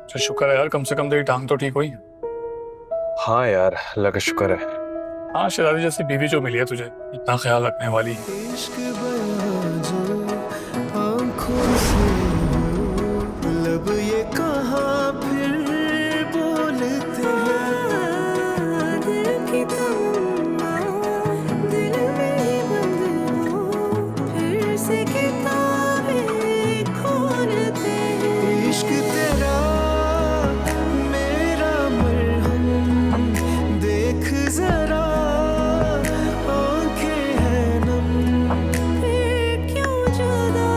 चल शुक्र है यार, कम से कम तेरी टांग तो ठीक हुई। हाँ यार, अल्लाह का शुक्र है। हाँ, शराबी जैसी बीवी जो मिली है तुझे, इतना ख्याल रखने वाली। इश्क बयां जो आँखों से हो, लब ये कहाँ फिर बोलते हैं। दिल की तमन्ना दिल में ही बंद हो, फिर से किताबें खोलते हैं। इश्क तेरा मेरा मरहम, देख जरा आँखें हैं नम, फिर क्यों जुदा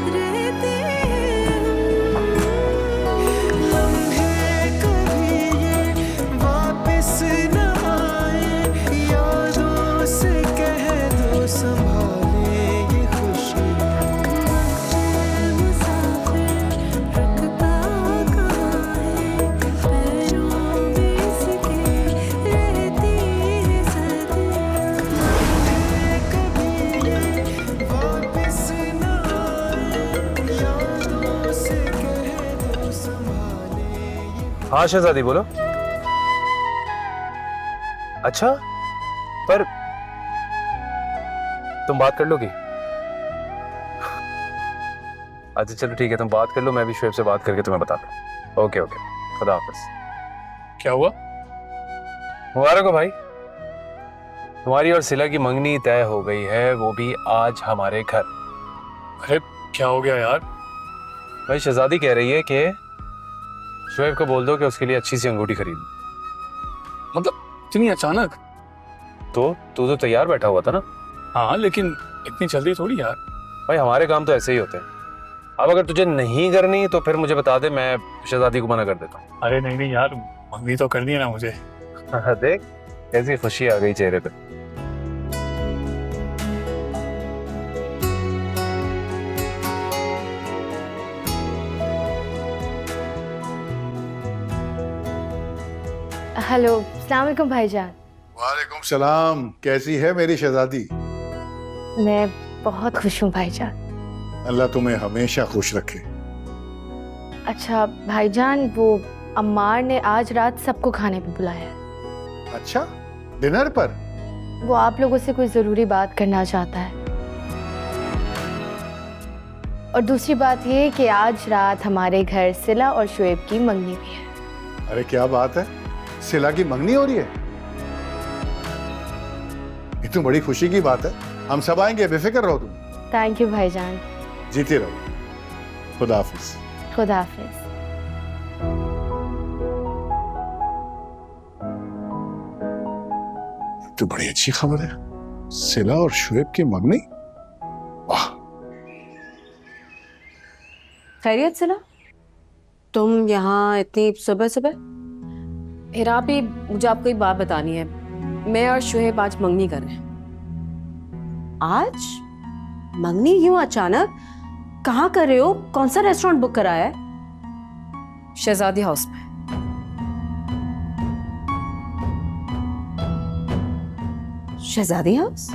रहते हैं हम। लम्हे कभी ये वापस न आए, यादों से कह दो संभाले ये खुशी। मुसाफिर रुकता कहाँ है, पैरों में इसके रहती है सदियाँ। कभी ये वापस न आए, यादों से कह दो संभाले ये। हाँ शहजादी बोलो। अच्छा, पर तुम बात कर लोगी? अच्छा चलो ठीक है, तुम बात कर लो, मैं भी शुएब से बात करके तुम्हें बताता हूँ। ओके ओके, खुदा हाफिज। क्या हुआ? मुबारक हो भाई, तुम्हारी और सिला की मंगनी तय हो गई है, वो भी आज हमारे घर। अरे क्या हो गया यार? भाई शहजादी कह रही है कि शुएब को बोल दो कि उसके लिए अच्छी सी अंगूठी खरीद। मतलब इतनी अचानक? तो तू तो तैयार बैठा हुआ था ना। हाँ लेकिन इतनी जल्दी थोड़ी यार। भाई हमारे काम तो ऐसे ही होते हैं। अब अगर तुझे नहीं करनी तो फिर मुझे बता दे, मैं शहजादी को मना कर देता हूँ। अरे नहीं नहीं यार, मंगनी तो करनी है ना मुझे। देख कैसी खुशी आ गई चेहरे पे। हेलो, अस्सलाम वालेकुम भाईजान। वालेकुम सलाम। कैसी है मेरी शहजादी? मैं बहुत खुश हूँ भाईजान। अल्लाह तुम्हें हमेशा खुश रखे। अच्छा भाईजान, वो अम्मार ने आज रात सबको खाने पे बुलाया है। अच्छा, डिनर पर? वो आप लोगों से कोई ज़रूरी बात करना चाहता है। और दूसरी बात ये कि आज रात हमारे घर सिला और शुएब की मंगनी भी है। अरे क्या बात है, सिला की मंगनी हो रही है? ये तो बड़ी खुशी की बात है। हम सब आएंगे, बेफिक्र रहो तुम। थैंक यू भाईजान। जीते रहो। खुदा हाफिज। खुदा हाफिज। तो बड़ी अच्छी खबर है, सिला और शुएब की मंगनी। वाह। खैरियत से ना? तुम यहाँ इतनी सुबह सुबह? हिरा भी, मुझे आपको एक बात बतानी है। मैं और शुएब आज मंगनी कर रहे हैं। आज मंगनी क्यों अचानक? कहाँ कर रहे हो? कौन सा रेस्टोरेंट बुक कराया है? शहजादी हाउस में। शहजादी हाउस?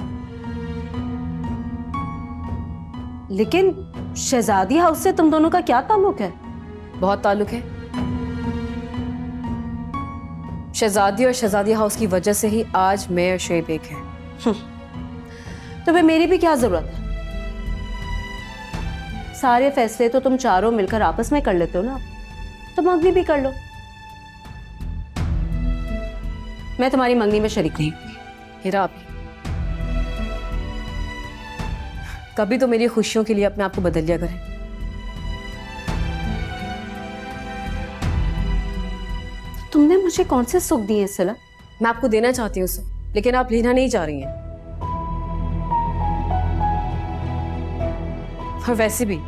लेकिन शहजादी हाउस से तुम दोनों का क्या ताल्लुक है? बहुत ताल्लुक है। शहजादी और शहजादी हाउस की वजह से ही आज मैं और शुएब एक हैं। तो फिर मेरी भी क्या जरूरत है? सारे फैसले तो तुम चारों मिलकर आपस में कर लेते हो ना, तो मंगनी भी कर लो। मैं तुम्हारी मंगनी में शरीक नहीं हुई। हिरा भी, कभी तो मेरी खुशियों के लिए अपने आप को बदल लिया करें। तुमने मुझे कौन से सुख दिए सिला? मैं आपको देना चाहती हूँ सुख, लेकिन आप लेना नहीं चाह रही हैं। और वैसे भी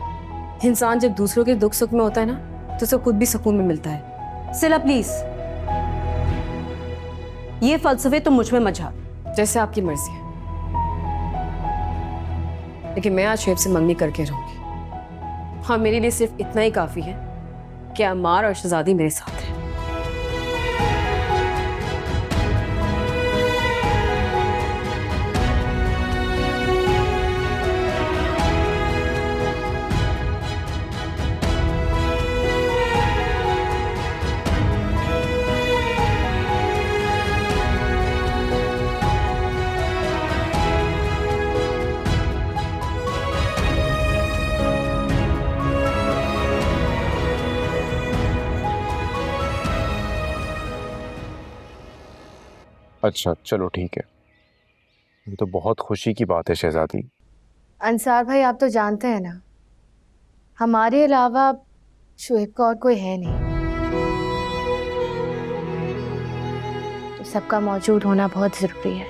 इंसान जब दूसरों के दुख सुख में होता है ना, तो उसे खुद भी सुकून में मिलता है। सिला प्लीज, ये फलसफे तुम मुझ में मत झाड़। जैसे आपकी मर्जी है, लेकिन मैं आज शुएब से मंगनी करके रहूंगी। हाँ, मेरे लिए सिर्फ इतना ही काफी है कि अम्मार और शहजादी मेरे साथ है। अच्छा चलो ठीक है, ये तो बहुत खुशी की बात है शहजादी। अंसार भाई, आप तो जानते हैं ना, हमारे अलावा शुएब का और कोई है नहीं, तो सबका मौजूद होना बहुत ज़रूरी है।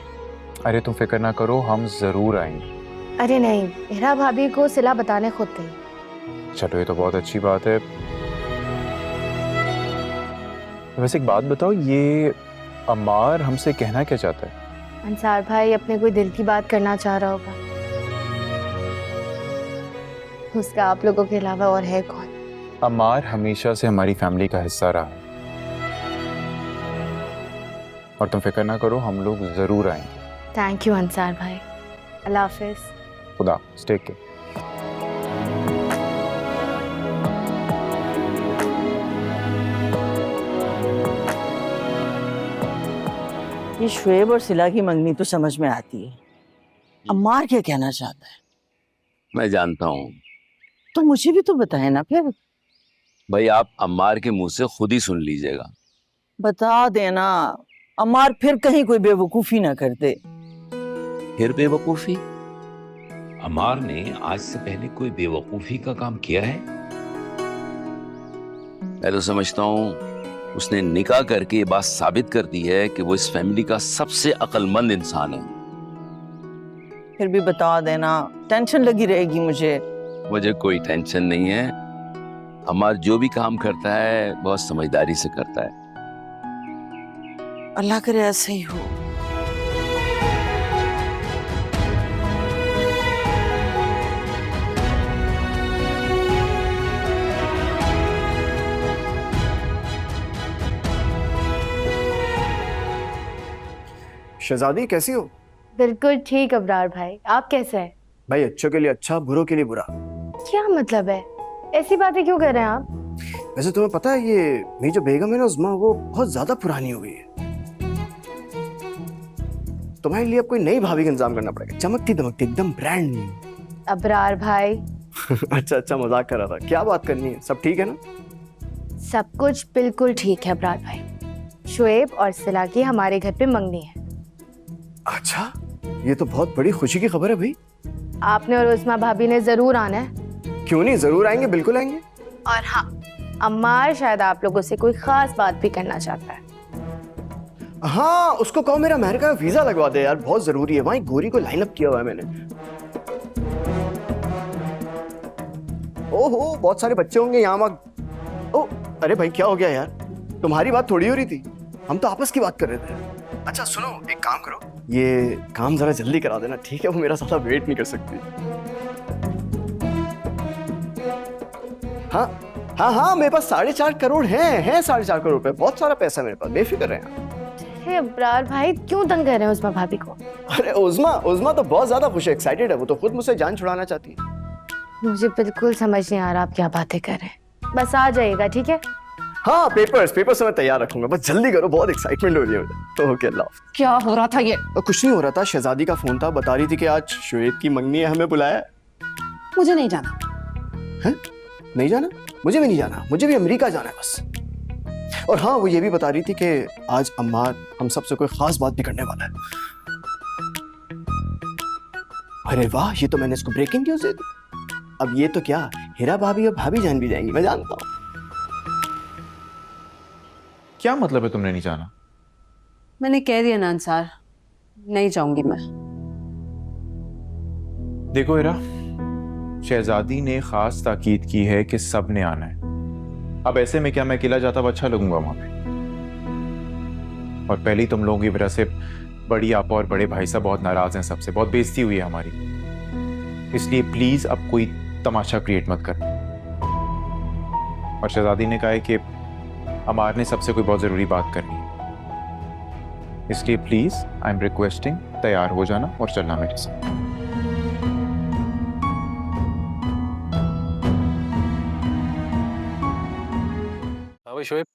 अरे तुम फिक्र ना करो, हम जरूर आएंगे। अरे नहीं, मेरा भाभी को सिला बताने खुद गई। चलो ये तो बहुत अच्छी बात है। वैसे एक बात बताओ, ये अम्मार हमसे कहना क्या चाहता है? अंसार भाई अपने कोई दिल की बात करना चाह रहा होगा, उसका आप लोगों के अलावा और है कौन? अम्मार हमेशा से हमारी फैमिली का हिस्सा रहा है, और तुम फिक्र ना करो, हम लोग जरूर आएंगे। थैंक यू अंसार भाई, अल्लाह हाफिज। खुदा टेक केयर। ये शुएब और सिला की मंगनी तो समझ में आती है, अम्मार क्या कहना चाहता है मैं जानता हूँ तो मुझे भी तो बताए ना फिर। भाई, आप अम्मार के मुंह से खुद ही सुन लीजिएगा। बता देना, अम्मार फिर कहीं कोई बेवकूफी ना कर दे। फिर बेवकूफी? अम्मार ने आज से पहले कोई बेवकूफी का काम किया है? मैं तो समझता हूँ उसने निकाह करके ये बात साबित कर दी है कि वो इस फैमिली का सबसे अक्लमंद इंसान है। फिर भी बता देना, टेंशन लगी रहेगी मुझे। मुझे कोई टेंशन नहीं है। अम्मार जो भी काम करता है बहुत समझदारी से करता है। अल्लाह करे ऐसे ही हो। शहजादी कैसी हो? बिल्कुल ठीक अबरार भाई, आप कैसे हैं? भाई अच्छों के लिए अच्छा, बुरों के लिए बुरा। क्या मतलब है, ऐसी बातें क्यों कर रहे हैं आप? वैसे तुम्हें पता है ये मेरी जो बेगम है ना उस्मा, वो बहुत ज्यादा पुरानी हो गई है। तुम्हारे लिए अब कोई नई भाभी का इंतजाम करना पड़ेगा, चमकती दमकती एकदम ब्रांड न्यू। अबरार भाई अच्छा अच्छा, मजाक कर रहा था। क्या बात करनी है, सब ठीक है ना? सब कुछ बिल्कुल ठीक है अबरार भाई। शुएब और सिला की हमारे घर पे मंगनी है। अच्छा, ये तो बहुत बड़ी खुशी की खबर है भाई। आपने और उस्मा भाभी ने जरूर आना है। क्यों नहीं, जरूर आएंगे, बिल्कुल आएंगे। और हाँ, अम्मार शायद आप लोगों से कोई खास बात भी करना चाहता है। हाँ, उसको कहो मेरा अमेरिका का वीजा लगवा दे यार, बहुत जरूरी है। वहीं गोरी को लाइन अप किया हुआ है मैंने। ओहो, बहुत सारे बच्चे होंगे यहाँ वहाँ। ओ अरे भाई, क्या हो गया यार? तुम्हारी बात थोड़ी हो रही थी, हम तो आपस की बात कर रहे थे। अच्छा सुनो, एक काम करो, ये काम जरा जल्दी करा देना, ठीक है? वो मेरा साला वेट नहीं कर सकती। हाँ हाँ हाँ, मेरे पास 4.5 करोड़ हैं 4.5 करोड़ रुपए, बहुत सारा पैसा है मेरे पास, बेफिक्र रहें। हे अबरार भाई, क्यों तंग कर रहे हैं उस्मा भाभी को? अरे उस्मा तो बहुत ज्यादा खुश है, एक्साइटेड है। वो तो खुद मुझसे जान छुड़ाना चाहती है। मुझे बिल्कुल समझ नहीं आ रहा आप क्या बातें कर रहे हैं। बस आ जाइएगा, ठीक है? हाँ, पेपर्स मैं तैयार रखूंगा, बस जल्दी करो, बहुत एक्साइटमेंट हो रही है मुझे। तो ओके, अल्लाह। क्या हो रहा था ये? कुछ नहीं हो रहा था, शहजादी का फोन था, बता रही थी कि आज शुएब की मंगनी है, हमें बुलाया है। मुझे नहीं जाना। हैं? नहीं जाना? मुझे भी नहीं जाना, मुझे भी अमेरिका जाना है बस। और हाँ, वो ये भी बता रही थी कि आज अम्मार हम सबसे कोई खास बात भी करने वाला है। अरे वाह, ये तो मैंने इसको ब्रेकिंग न्यूज दे दी। अब ये तो क्या, हिरा भाभी और भाभी जान भी जाएंगी, मैं जानता हूँ। क्या मतलब है तुमने नहीं जाना? मैंने कह दिया ना अंसार, नहीं जाऊंगी मैं। देखो इरा, शहजादी ने खास ताकीद की है कि सब ने आना है। अब ऐसे में क्या मैं अकेला जाता हुआ अच्छा लगूंगा वहां पे? और पहले ही तुम लोगों की वजह से बड़ी आपा और बड़े भाई साहब बहुत नाराज हैं, सबसे बहुत बेइज्जती हुई है हमारी। इसलिए प्लीज अब कोई तमाशा क्रिएट मत कर। और शहजादी ने कहा है कि अमार ने सबसे कोई बहुत जरूरी बात करनी है, इसलिए प्लीज आई एम रिक्वेस्टिंग तैयार हो जाना और चलना मेरे साथ। हाँ भाई शोएब,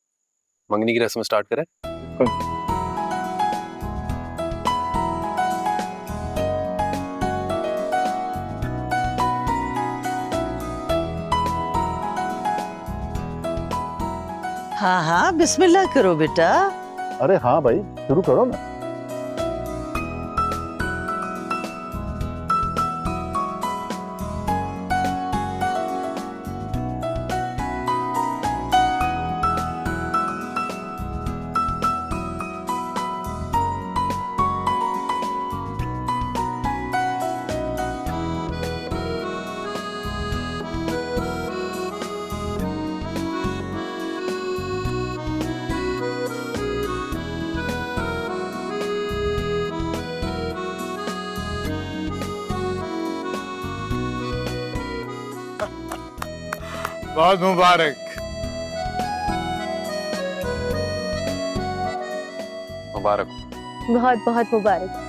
मंगनी की रस्म स्टार्ट करें। हाँ हाँ, बिस्मिल्लाह करो बेटा। अरे हाँ भाई, शुरू करो ना। बहुत मुबारक। मुबारक। बहुत बहुत मुबारक।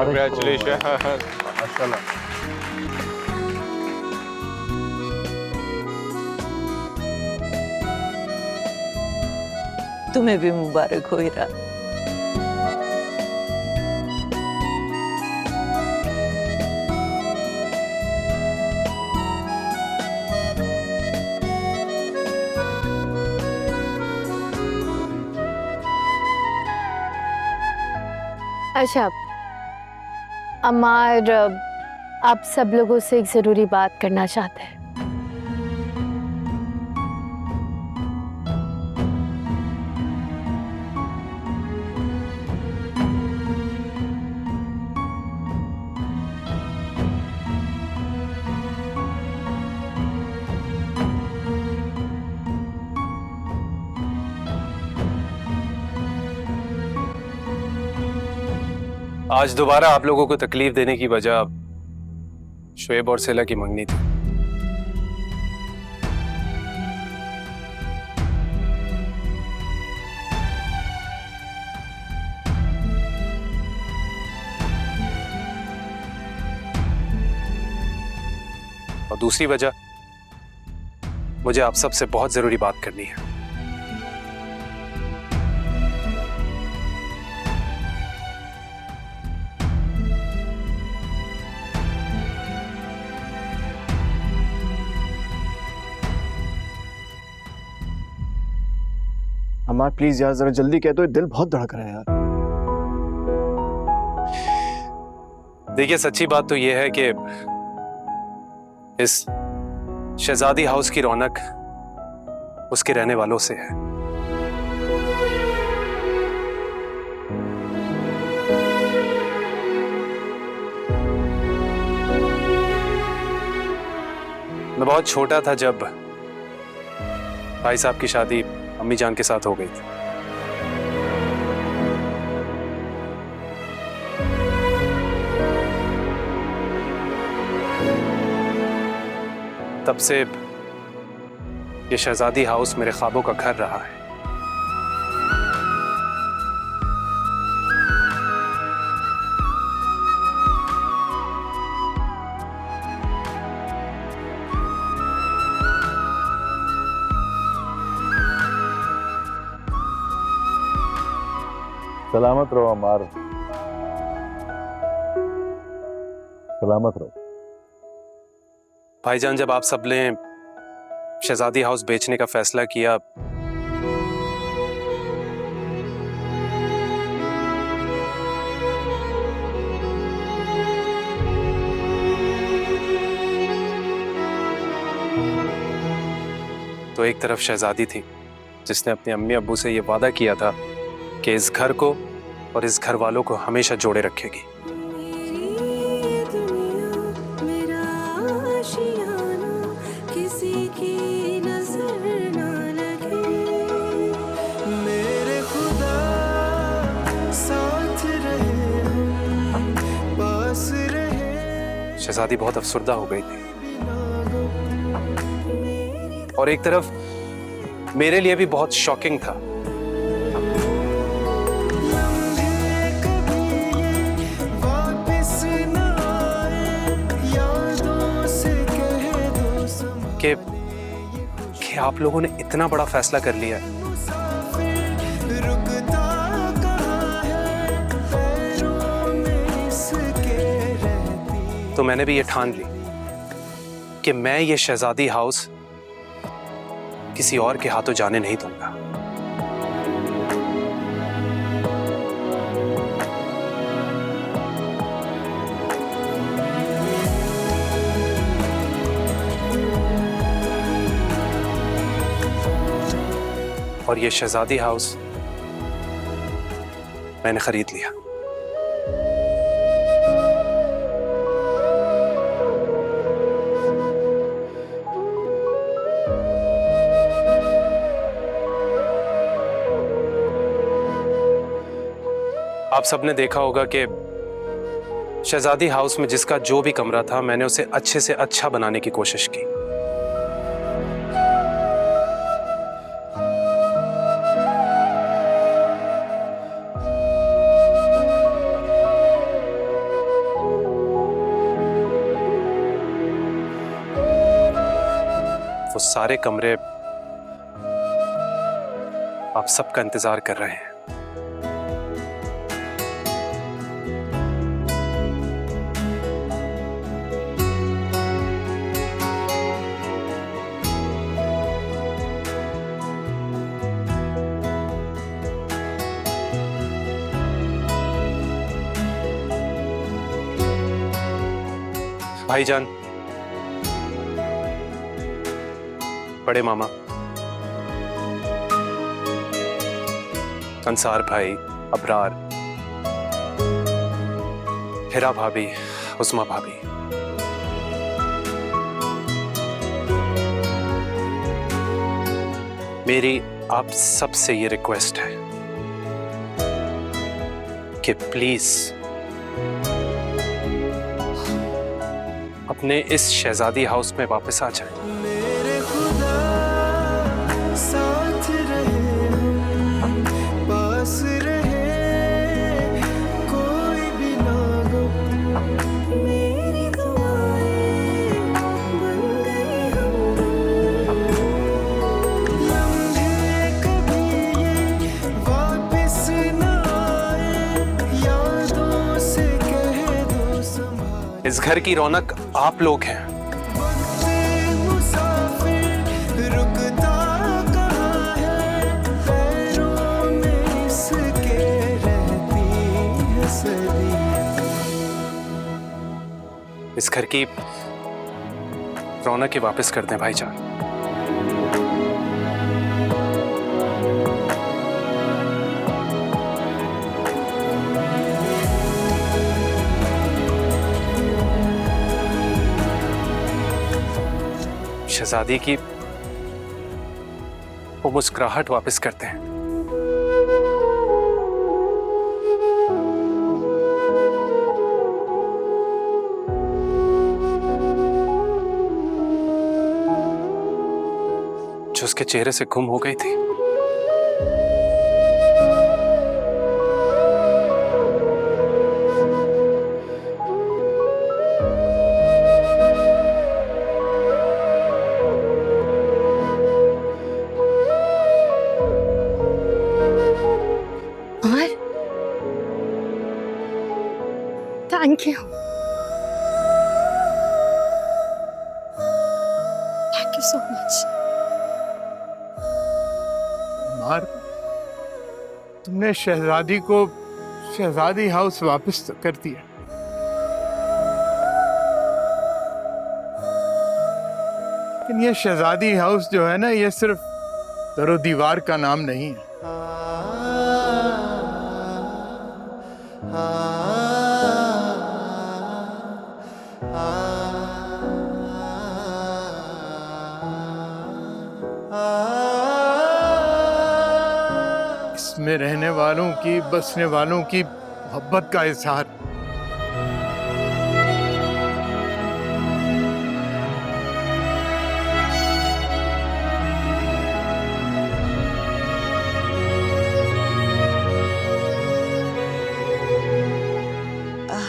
Congratulations. माशाल्लाह। तुम्हें भी मुबारक हो हीरा। अच्छा अम्मार आप सब लोगों से एक ज़रूरी बात करना चाहते हैं। आज दोबारा आप लोगों को तकलीफ देने की वजह शोएब और सिला की मंगनी थी। और दूसरी वजह मुझे आप सबसे बहुत जरूरी बात करनी है। अम्मार प्लीज यार जरा जल्दी कह दो, दिल बहुत धड़क रहा है यार। देखिए सच्ची बात तो यह है कि इस शहजादी हाउस की रौनक उसके रहने वालों से है। मैं बहुत छोटा था जब भाई साहब की शादी अम्मी जान के साथ हो गई थी। तब से ये शहजादी हाउस मेरे ख्वाबों का घर रहा है। सलामत रहो अमार, सलामत रहो। भाईजान जब आप सब ने शहजादी हाउस बेचने का फैसला किया तो एक तरफ शहजादी थी जिसने अपने अम्मी अब्बू से यह वादा किया था कि इस घर को और इस घर वालों को हमेशा जोड़े रखेगी। किसी की नजर ना लगे, मेरे खुदा साथ रहे, पास रहे। शहजादी बहुत अफसुर्दा हो गई थी और एक तरफ मेरे लिए भी बहुत शॉकिंग था। कि आप लोगों ने इतना बड़ा फैसला कर लिया है। तो मैंने भी ये ठान ली कि मैं ये शहजादी हाउस किसी और के हाथों जाने नहीं दूंगा। और ये शहजादी हाउस मैंने खरीद लिया। आप सबने देखा होगा कि शहजादी हाउस में जिसका जो भी कमरा था, मैंने उसे अच्छे से अच्छा बनाने की कोशिश की। वो सारे कमरे आप सबका इंतजार कर रहे हैं। भाईजान, बड़े मामा, अंसार भाई, अबरार, हिरा भाभी, उस्मा भाभी, मेरी आप सबसे ये रिक्वेस्ट है कि प्लीज अपने इस शहजादी हाउस में वापस आ जाए। मेरे खुदा साथ रहे, पास रहे, कोई भी ना गम। मेरी दुआएं बन गई हमदम। लम्हे कभी ये वापस ना आए, यादों से कह दो संभाल। इस घर की रौनक आप लोग हैं। मुसाफिर रुकता कहाँ है, पैरों में इसके रहती है सदियां। इस घर की रौनक ही वापस कर दें भाईजान। शहजादी की वो मुस्कुराहट वापस करते हैं। जो उसके चेहरे से गुम हो गई थी। Thank you, thank you so much. मार, तुमने शहजादी को शहजादी हाउस वापस तो कर दिया, लेकिन ये शहजादी हाउस जो है ना, ये सिर्फ दरो दीवार का नाम नहीं है। इसमें रहने वालों की, बसने वालों की मोहब्बत का इजहार।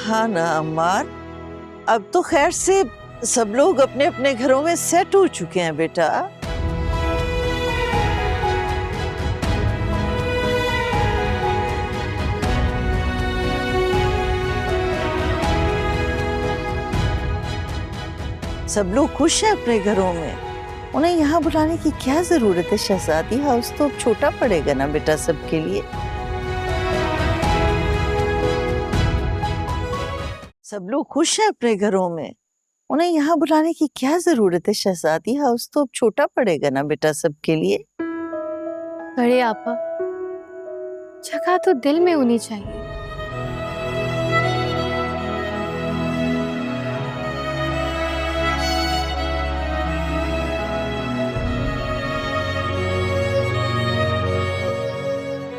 हाँ ना अम्मार, अब तो खैर से सब लोग अपने अपने घरों में सेट हो चुके हैं बेटा। सब लोग खुश हैं अपने घरों में, उन्हें यहाँ बुलाने की क्या जरूरत है शहजादी? हाउस तो अब छोटा पड़ेगा ना बेटा सबके लिए। सब लोग खुश हैं अपने घरों में, उन्हें यहाँ बुलाने की क्या जरूरत है शहजादी? हाउस तो अब छोटा पड़ेगा ना बेटा सबके लिए। बड़े आपा, जगह तो दिल में होनी चाहिए।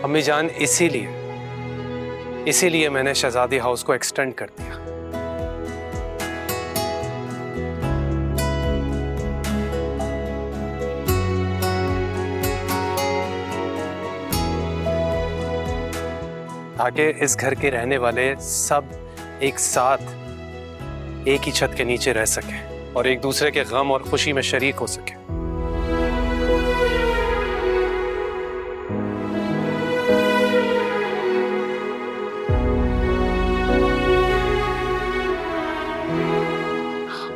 अम्मी जान, इसीलिए मैंने शहजादी हाउस को एक्सटेंड कर दिया। ताकि इस घर के रहने वाले सब एक साथ एक ही छत के नीचे रह सकें और एक दूसरे के गम और खुशी में शरीक हो सके।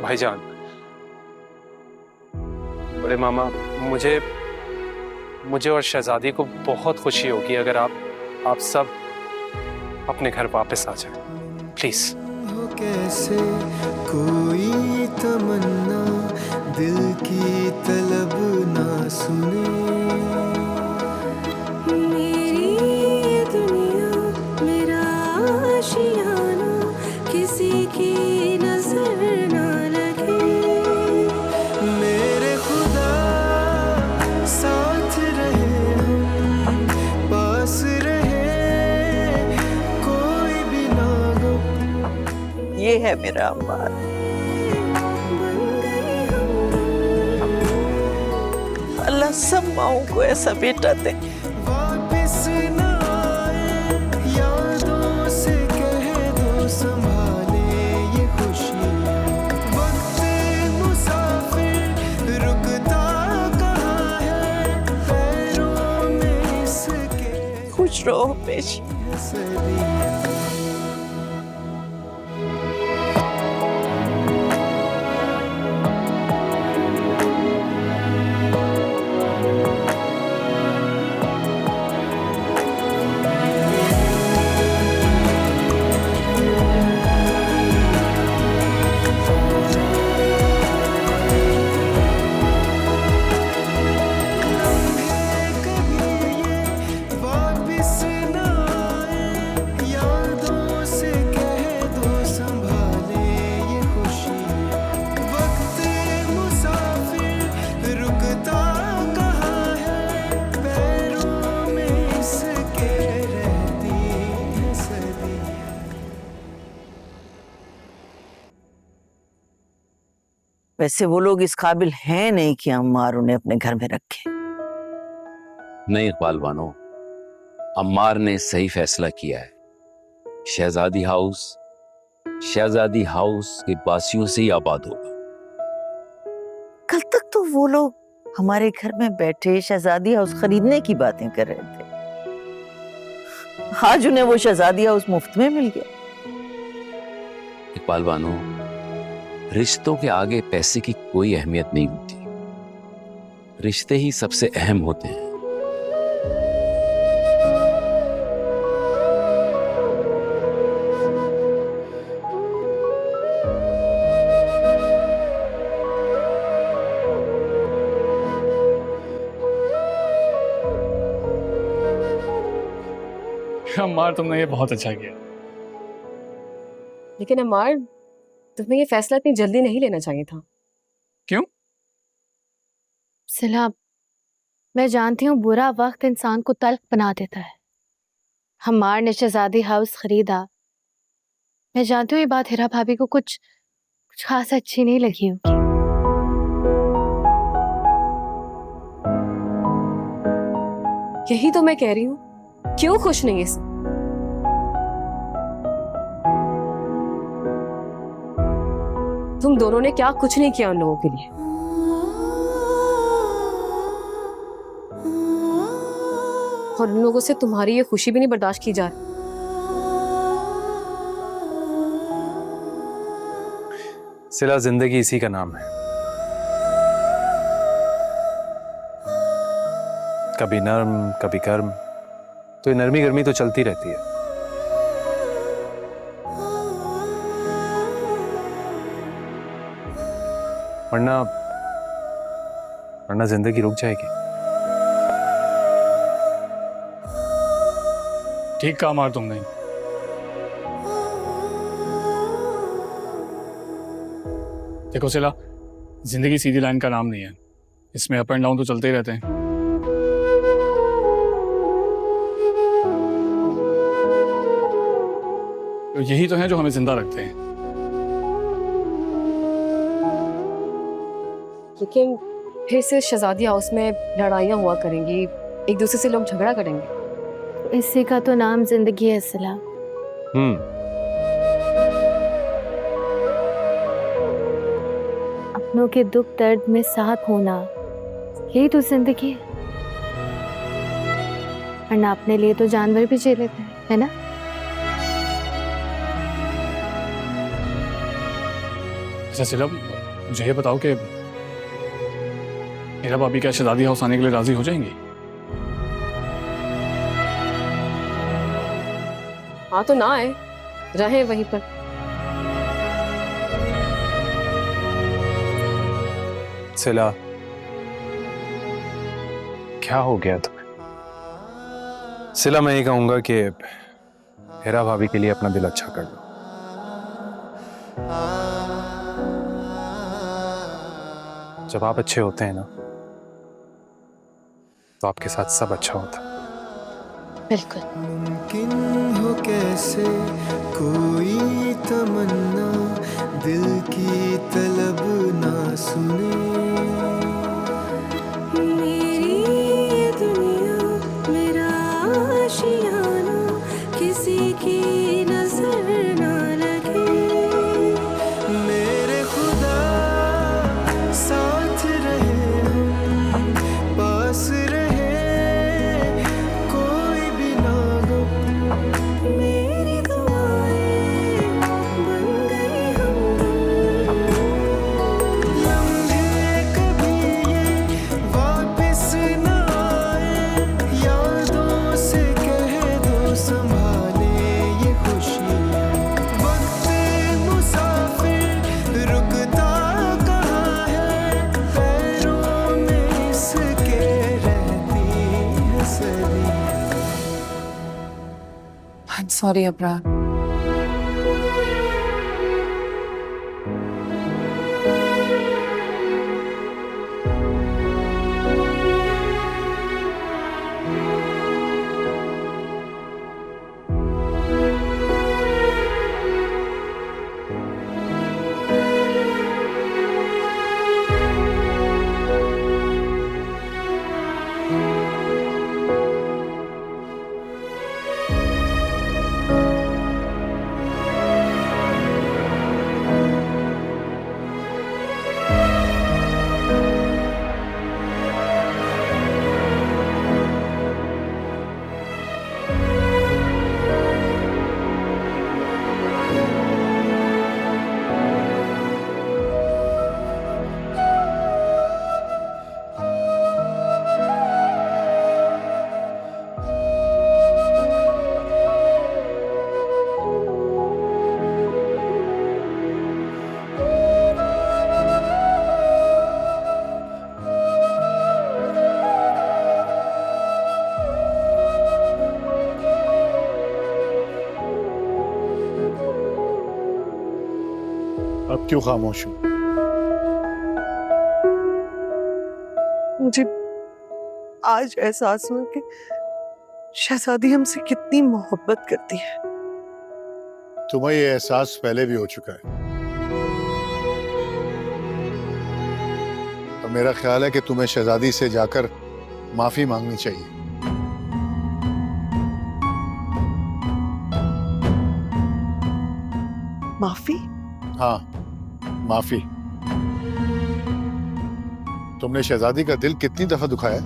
भाईजान, बड़े मामा, मुझे और शहजादी को बहुत खुशी होगी अगर आप सब अपने घर वापस आ जाए, प्लीज। हो कैसे कोई तमन्ना दिल की तलब ना सुने, मेरी ये दुनिया मेरा आशियाना किसी की नजर ना लगे, मेरे खुदा साथ रहे हम, पास रहे कोई भी ना गम। ये है मेरा अम्मार। अल्लाह सब माओं को ऐसा बेटा दे। वापिस ना आए यादों से कह दो संभाले ये खुशी, वक्त मुसाफिर रुकता कहाँ है पैरों में इसके, खुश रहो हमेशा। हंसदी वैसे वो लोग इस काबिल हैं नहीं कि अम्मार उन्हें अपने घर में रखे। नहीं इकबाल बानो, अम्मार ने सही फैसला किया है। शहजादी हाउस के बासियों से ही आबाद होगा। कल तक तो वो लोग हमारे घर में बैठे शहजादी हाउस खरीदने की बातें कर रहे थे, आज उन्हें वो शहजादी हाउस मुफ्त में मिल गया। इकबाल बानो, रिश्तों के आगे पैसे की कोई अहमियत नहीं होती, रिश्ते ही सबसे अहम होते हैं। अम्मार, तुमने ये बहुत अच्छा किया। लेकिन अम्मार, तुम्हें ये फैसला इतनी जल्दी नहीं लेना चाहिए था। क्यों? सिला, मैं जानती हूँ बुरा वक्त इंसान को तल्ख बना देता है। हमार ने शहजादी हाउस खरीदा, मैं जानती हूँ ये बात हिरा भाभी को कुछ खास अच्छी नहीं लगी होगी। यही तो मैं कह रही हूँ, क्यों खुश नहीं है इसमें? तुम दोनों ने क्या कुछ नहीं किया उन लोगों के लिए। और उन लोगों से तुम्हारी ये खुशी भी नहीं बर्दाश्त की जा रही। सिला जिंदगी इसी का नाम है। कभी नर्म कभी गर्म, तो ये नरमी गर्मी तो चलती रहती है। वरना वरना जिंदगी रुक जाएगी। ठीक कहा मार तुमने। देखो सिला, जिंदगी सीधी लाइन का नाम नहीं है, इसमें अप एंड डाउन तो चलते ही रहते हैं। तो यही तो है जो हमें जिंदा रखते हैं। लेकिन फिर से शहजादी हाउस में लड़ाइयाँ हुआ करेंगी, एक दूसरे से लोग झगड़ा करेंगे। इसी का तो नाम जिंदगी है सिला। अपनों के दुख दर्द में साथ होना, यही तो जिंदगी है। वरना अपने लिए तो जानवर भी जी लेते हैं, है ना? अच्छा सिला, मुझे ये बताओ कि मेरा भाभी क्या शहजादी हाउस आने के लिए राजी हो जाएंगी? हाँ तो ना आए, रहे वहीं पर। सिला, क्या हो गया तुम्हें? सिला, मैं ये कहूंगा कि हेरा भाभी के लिए अपना दिल अच्छा कर लो। जब आप अच्छे होते हैं ना, तो आपके साथ सब अच्छा होता है। बिल्कुल। मुमकिन हो कैसे कोई तमन्ना दिल की तलब ना सुने। मेरी ये दुनिया मेरा आशियाना किसी की नजर ना लगे। मेरे खुदा साथ रहे हम, पास रहे कोई भी ना गम। मेरी दुआएं बन गई हमदम। लम्हे कभी ये वापस ना आए, यादों से कह दो संभाले ये खुशियाँ। वक्त मुसाफिर रुकता कहाँ है, पैरों में इसके रहती है सदियाँ। I'm sorry, Abrar. अब क्यों खामोश हो? मुझे आज एहसास हुआ कि शहजादी हमसे कितनी मोहब्बत करती है। तुम्हें ये एहसास पहले भी हो चुका है। और मेरा ख्याल है कि तुम्हें शहजादी से जाकर माफी मांगनी चाहिए। माफी? हाँ, माफी। तुमने शहजादी का दिल कितनी दफा दुखाया,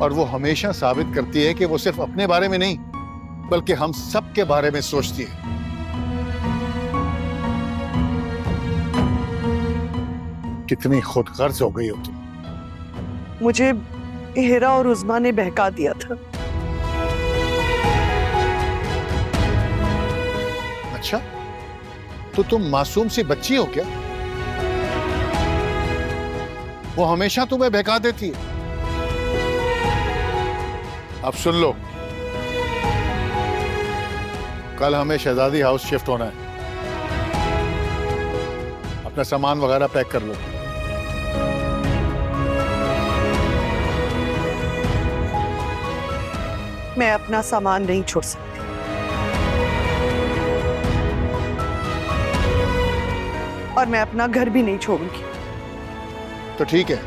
और वो हमेशा साबित करती है कि वो सिर्फ अपने बारे में नहीं बल्कि हम सब के बारे में सोचती है। कितनी खुदगर्ज हो गई हो तुम। मुझे हेरा और उस्मा ने बहका दिया था। अच्छा, तो तुम मासूम सी बच्ची हो क्या? वो हमेशा तुम्हें बहका देती है। अब सुन लो, कल हमें शहजादी हाउस शिफ्ट होना है। अपना सामान वगैरह पैक कर लो। मैं अपना सामान नहीं छोड़ सकती। और मैं अपना घर भी नहीं छोड़ूंगी। तो ठीक है,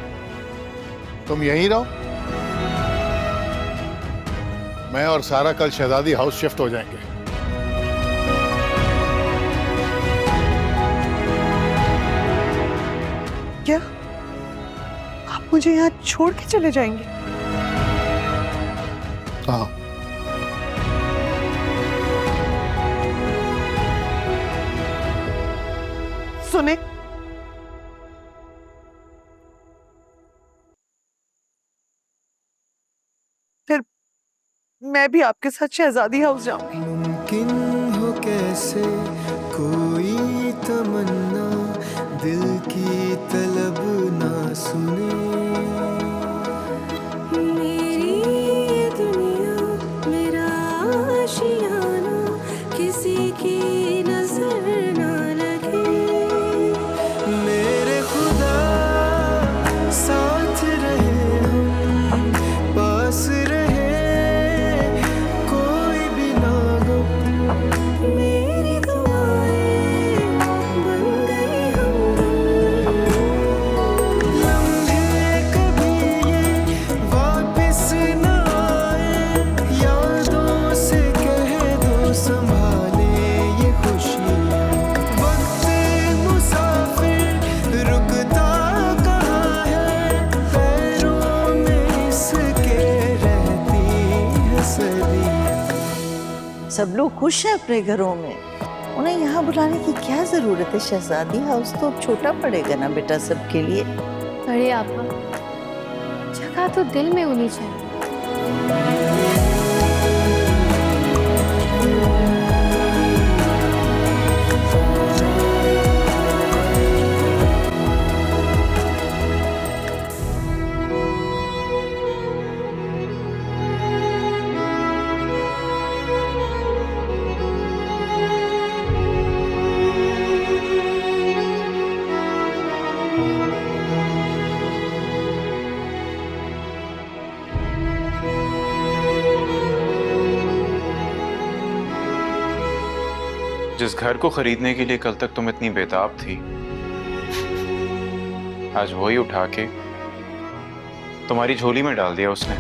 तुम यहीं रहो। मैं और सारा कल शहजादी हाउस शिफ्ट हो जाएंगे। क्या आप मुझे यहाँ छोड़ के चले जाएंगे? हाँ। सुने, फिर मैं भी आपके साथ शहजादी हाउस जाऊंगी। मुमकिन हो कैसे कोई तमन्ना दिल की तलब ना सुने। मेरी ये दुनिया मेरा आशियाना किसी की नजर ना लगे। मेरे खुदा साथ रहे हम, पास रहे कोई भी ना हो। मेरी दुआएं बन गई हमदम। लम्हे कभी ये वापस ना आए, यादों से कह दो संभाले ये खुशियाँ। वक्त मुसाफिर रुकता कहाँ है, पैरों में इसके रहती है सदियाँ। सब लोग खुश हैं अपने घरों में, उन्हें यहाँ बुलाने की क्या जरूरत है? शहजादी हाउस तो अब छोटा पड़ेगा ना बेटा सबके लिए। अरे आपा, जगह तो दिल में होनी चाहिए। जिस घर को खरीदने के लिए कल तक तुम इतनी बेताब थी, आज वही उठा के तुम्हारी झोली में डाल दिया उसने।